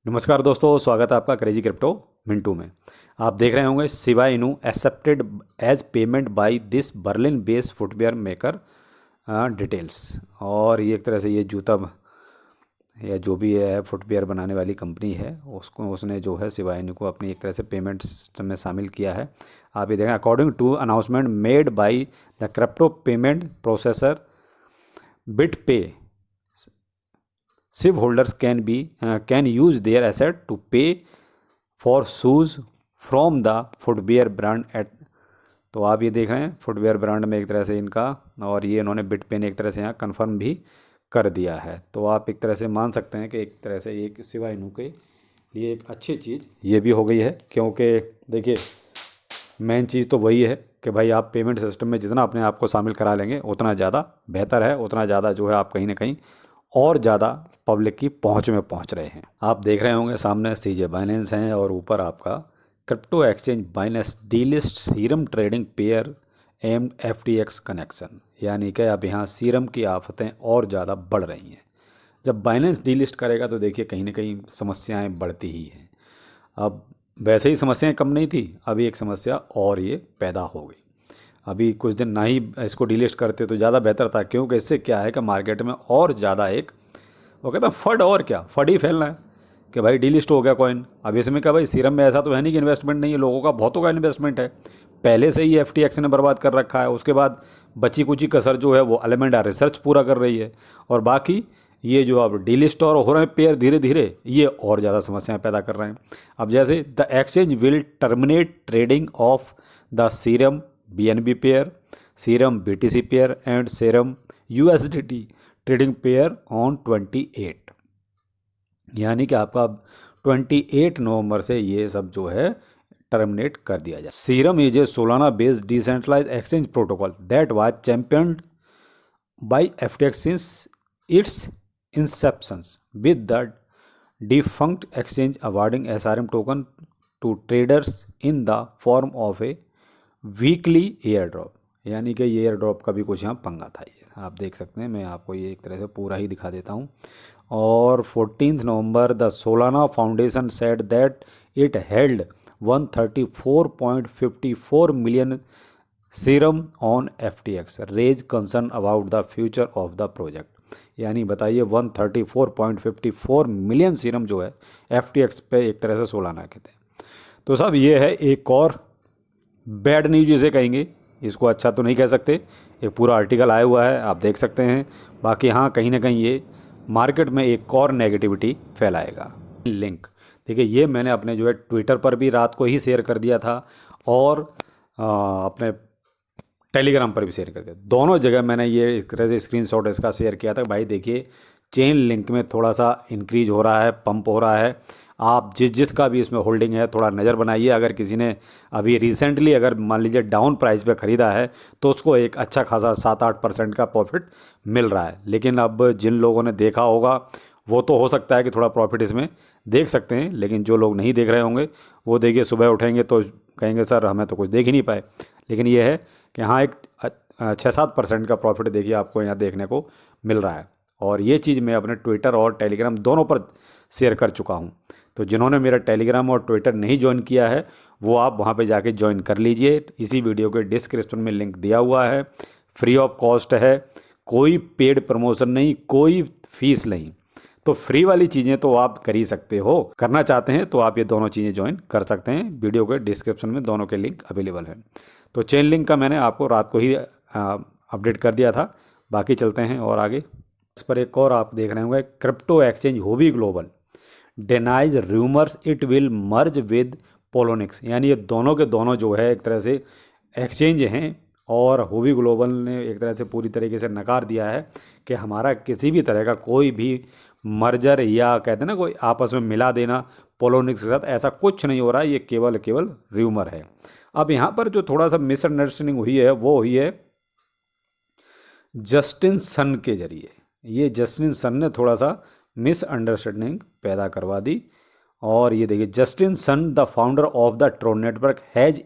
नमस्कार दोस्तों, स्वागत है आपका क्रेजी क्रिप्टो मिंटू में। आप देख रहे होंगे Shiba Inu accepted as payment by this Berlin based footwear maker details. और ये एक तरह से ये जूता या जो भी है फुटवेयर बनाने वाली कंपनी है उसको उसने जो है शिबा इनू को अपनी एक तरह से पेमेंट सिस्टम में शामिल किया है। आप ये देखें, according to announcement made by the crypto payment processor BitPay, SIV holders can use their asset to pay for shoes from the footwear brand at। तो आप ये देख रहे हैं फुटवेयर ब्रांड में एक तरह से इनका, और ये इन्होंने बिटपे ने एक तरह से यहाँ कंफर्म भी कर दिया है। तो आप एक तरह से मान सकते हैं कि एक तरह से एक शिबा इनू के लिए एक अच्छी चीज़ ये भी हो गई है, क्योंकि देखिए मेन चीज़ तो वही है कि भाई आप पेमेंट सिस्टम में जितना अपने आप को शामिल करा लेंगे उतना ज़्यादा बेहतर है, उतना ज़्यादा जो है आप कहीं ना कहीं और ज़्यादा पब्लिक की पहुंच में पहुंच रहे हैं। आप देख रहे होंगे सामने सीजे बाइनेंस हैं और ऊपर आपका crypto exchange Binance delist Serum trading pair एम FTX कनेक्शन, यानी कि अब यहाँ सीरम की आफतें और ज़्यादा बढ़ रही हैं। जब बाइनेंस डीलिस्ट करेगा तो देखिए कहीं ना कहीं समस्याएं बढ़ती ही हैं। अब वैसे ही समस्याएं कम नहीं थी, अभी एक समस्या और ये पैदा हो गई। अभी कुछ दिन ना ही इसको डिलीट करते तो ज़्यादा बेहतर था, क्योंकि इससे क्या है कि मार्केट में और ज़्यादा एक वो कहता है फड, और क्या फड ही फैलना है कि भाई डिलिस्ट हो गया कॉइन। अब इसमें क्या भाई सीरम में ऐसा तो है नहीं कि इन्वेस्टमेंट नहीं है, लोगों का बहुतों का इन्वेस्टमेंट है, पहले से ही FTX ने बर्बाद कर रखा है। उसके बाद बची कुची कसर जो है वो एलिमेंटा रिसर्च पूरा कर रही है, और बाकी ये जो अब डिलिस्ट और हो रहे हैं पेयर धीरे धीरे, ये और ज़्यादा समस्याएं पैदा कर रहे हैं। अब जैसे the exchange will terminate trading of the serum BNB pair, serum BTC pair and serum USDT trading pair on 28, यानी कि आपका 28 नवंबर से ये सब जो है टर्मिनेट कर दिया जाए। Serum is a Solana based decentralise exchange protocol that was championed by FTX since its inception, with the defunct exchange awarding SRM token to traders in the form of a weekly air drop, यानी कि ये air drop का भी कुछ यहाँ पंगा था। ये आप देख सकते हैं, मैं आपको ये एक तरह से पूरा ही दिखा देता हूँ। और 14 November the Solana Foundation said that it held 134.54 million Serum on FTX, raise concern about the future of the project. यानी बताइए 134.54 मिलियन सीरम जो है FTX पे एक तरह से सोलाना के थे। तो साहब ये है एक और बैड न्यूज इसे कहेंगे, इसको अच्छा तो नहीं कह सकते। एक पूरा आर्टिकल आया हुआ है, आप देख सकते हैं। बाकी हाँ, कहीं ना कहीं ये मार्केट में एक और नेगेटिविटी फैलाएगा। लिंक देखिए, ये मैंने अपने जो है ट्विटर पर भी रात को ही शेयर कर दिया था, और अपने टेलीग्राम पर भी शेयर कर दिया। दोनों जगह मैंने ये एक तरह से स्क्रीनशॉट इसका शेयर किया था। भाई देखिए, चेन लिंक में थोड़ा सा इंक्रीज हो रहा है, पंप हो रहा है। आप जिसका भी इसमें होल्डिंग है थोड़ा नज़र बनाइए। अगर किसी ने अभी रिसेंटली अगर मान लीजिए डाउन प्राइस पे ख़रीदा है तो उसको एक अच्छा खासा 7-8% का प्रॉफिट मिल रहा है। लेकिन अब जिन लोगों ने देखा होगा वो तो हो सकता है कि थोड़ा प्रॉफिट इसमें देख सकते हैं, लेकिन जो लोग नहीं देख रहे होंगे वो देखिए सुबह उठेंगे तो कहेंगे सर हमें तो कुछ देख ही नहीं पाए। लेकिन ये है कि हाँ, एक 6-7% का प्रॉफिट देखिए आपको यहाँ देखने को मिल रहा है। और ये चीज़ मैं अपने ट्विटर और टेलीग्राम दोनों पर शेयर कर चुका हूँ। तो जिन्होंने मेरा टेलीग्राम और ट्विटर नहीं ज्वाइन किया है वो आप वहाँ पे जाके ज्वाइन कर लीजिए। इसी वीडियो के डिस्क्रिप्शन में लिंक दिया हुआ है, फ्री ऑफ कॉस्ट है, कोई पेड प्रमोशन नहीं, कोई फीस नहीं। तो फ्री वाली चीज़ें तो आप कर ही सकते हो, करना चाहते हैं तो आप ये दोनों चीज़ें ज्वाइन कर सकते हैं। वीडियो के डिस्क्रिप्शन में दोनों के लिंक अवेलेबल है। तो चेन लिंक का मैंने आपको रात को ही अपडेट कर दिया था। बाकी चलते हैं और आगे। इस पर एक और आप देख रहे होंगे, crypto exchange Huobi Global denies rumours it will merge with Poloniex, यानी ये दोनों के दोनों जो है एक तरह से एक्सचेंज हैं, और हुबी ग्लोबल ने एक तरह से पूरी तरीके से नकार दिया है कि हमारा किसी भी तरह का कोई भी मर्जर या कहते हैं ना कोई आपस में मिला देना पोलोनिक्स के साथ, ऐसा कुछ नहीं हो रहा है। ये केवल केवल रूमर है। अब यहाँ पर जो थोड़ा सा मिसअंडरस्टैंडिंग हुई है वो हुई है जस्टिन सन के जरिए। ये जस्टिन सन ने थोड़ा सा मिसअंडरस्टैंडिंग पैदा करवा दी। और ये देखिए, Justin Sun the founder of the Tron network has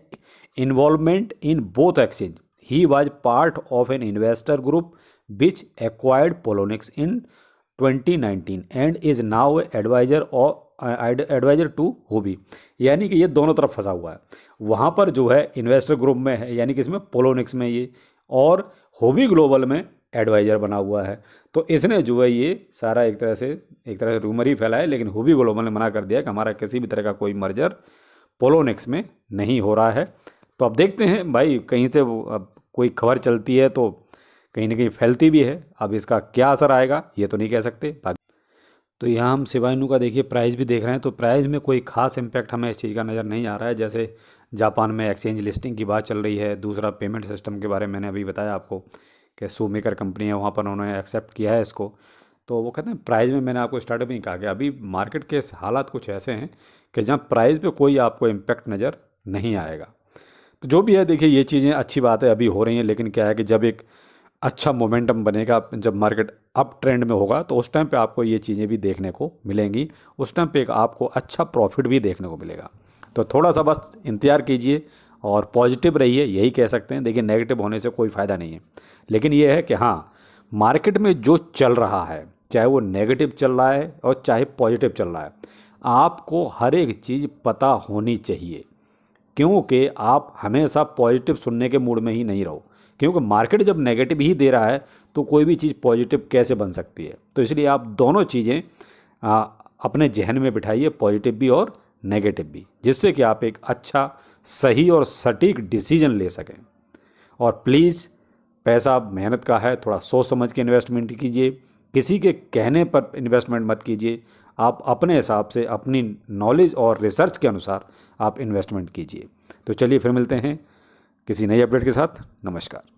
involvement in both exchange. He was part of an investor group which acquired Poloniex in 2019 and is now an advisor advisor to Huobi, यानी कि ये दोनों तरफ फंसा हुआ है। वहाँ पर जो है इन्वेस्टर ग्रुप में है, यानी कि इसमें पोलोनिक्स में ये, और हूबी ग्लोबल में एडवाइजर बना हुआ है। तो इसने जो है ये सारा एक तरह से रूमर ही फैला है, लेकिन हूबी ग्लोबल ने मना कर दिया कि हमारा किसी भी तरह का कोई मर्जर पोलोनिक्स में नहीं हो रहा है। तो अब देखते हैं भाई, कहीं से अब कोई खबर चलती है तो कहीं ना कहीं फैलती भी है। अब इसका क्या असर आएगा ये तो नहीं कह सकते। तो यहाँ हम शिबा इनू का देखिए प्राइस भी देख रहे हैं, तो प्राइस में कोई खास इम्पैक्ट हमें इस चीज़ का नज़र नहीं आ रहा है। जैसे जापान में एक्सचेंज लिस्टिंग की बात चल रही है, दूसरा पेमेंट सिस्टम के बारे में मैंने अभी बताया आपको कि शूमेकर कंपनी है वहाँ पर उन्होंने एक्सेप्ट किया है इसको। तो वो कहते हैं प्राइस में, मैंने आपको स्टार्टअप में ही कहा कि अभी मार्केट के हालात कुछ ऐसे हैं कि जहाँ प्राइस पे कोई आपको इम्पैक्ट नज़र नहीं आएगा। तो जो भी है देखिए, ये चीज़ें अच्छी बात है अभी हो रही हैं, लेकिन क्या है कि जब एक अच्छा मोमेंटम बनेगा, जब मार्केट अप ट्रेंड में होगा, तो उस टाइम पे आपको ये चीज़ें भी देखने को मिलेंगी। उस टाइम पे आपको अच्छा प्रॉफिट भी देखने को मिलेगा। तो थोड़ा सा बस इंतज़ार कीजिए और पॉजिटिव रहिए, यही कह सकते हैं। देखिए नेगेटिव होने से कोई फ़ायदा नहीं है, लेकिन ये है कि हाँ, मार्केट में जो चल रहा है, चाहे वो नेगेटिव चल रहा है और चाहे पॉजिटिव चल रहा है, आपको हर एक चीज़ पता होनी चाहिए, क्योंकि आप हमेशा पॉजिटिव सुनने के मूड में ही नहीं रहो। क्योंकि मार्केट जब नेगेटिव ही दे रहा है तो कोई भी चीज़ पॉजिटिव कैसे बन सकती है। तो इसलिए आप दोनों चीज़ें अपने जहन में बिठाइए, पॉजिटिव भी और नेगेटिव भी, जिससे कि आप एक अच्छा, सही और सटीक डिसीजन ले सकें। और प्लीज़, पैसा मेहनत का है, थोड़ा सोच समझ के इन्वेस्टमेंट कीजिए, किसी के कहने पर इन्वेस्टमेंट मत कीजिए। आप अपने हिसाब से, अपनी नॉलेज और रिसर्च के अनुसार आप इन्वेस्टमेंट कीजिए। तो चलिए फिर मिलते हैं किसी नई अपडेट के साथ। नमस्कार।